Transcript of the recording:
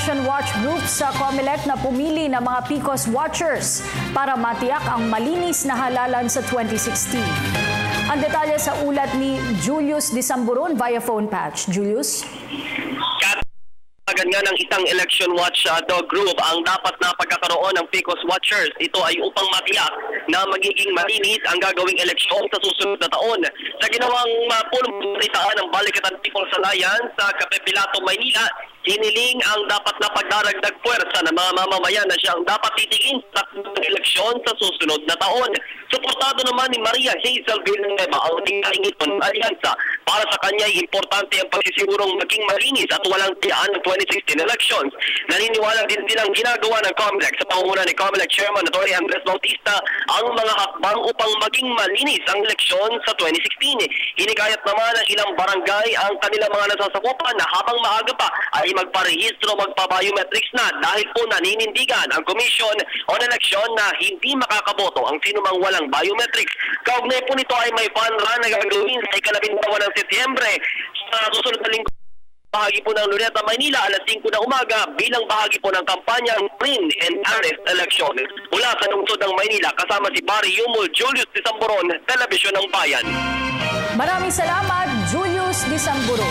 Election Watch Group sa COMELEC na pumili ng mga PCOS watchers para matiyak ang malinis na halalan sa 2016. Ang detalye sa ulat ni Julius Disamburon via phone patch. Julius? Nga ng isang election watch group ang dapat na pagkakaroon ng PCOS watchers. Ito ay upang matiyak na magiging malinis ang gagawing eleksyon sa susunod na taon. Sa ginawang pulong-balitaan ng Balikatan People's Alliance sa Capipilato, Maynila, hiniling ang dapat na pagdaragdag puwersa ng mga mamamayan na siyang dapat titingin sa eleksyon sa susunod na taon. Suportado naman ni Maria Hazel Villanueva ang tingkaingit ng alyansa. Para sa kanya ay importante ang pagsisigurong maging malinis at walang tiyaan ng 2016 elections. Naniniwala din silang ginagawa ng COMELEC sa pangunguna ni COMELEC Chairman Atty. Andres Bautista ang mga hakbang upang maging malinis ang eleksyon sa 2016. Hinikayat naman ng ilang barangay ang kanilang mga nasasakupan na habang maaga pa ay magparehistro, magpa-biometrics na dahil po naninindigan ang Commission on Election na hindi makakaboto ang sinumang walang biometrics. Kaugnay po nito ay may fun run na gagawin sa ikalabintawa ng Setyembre sa susunod na linggo. Bahagi po ng Luneta, Maynila, alas 5 ng umaga bilang bahagi po ng kampanyang Print and Arrest Election. Mula sa lungsod ng Maynila, kasama si Barry Yumul, Julius Disamburon, Telebisyon ng Bayan. Maraming salamat, Julius Disamburon.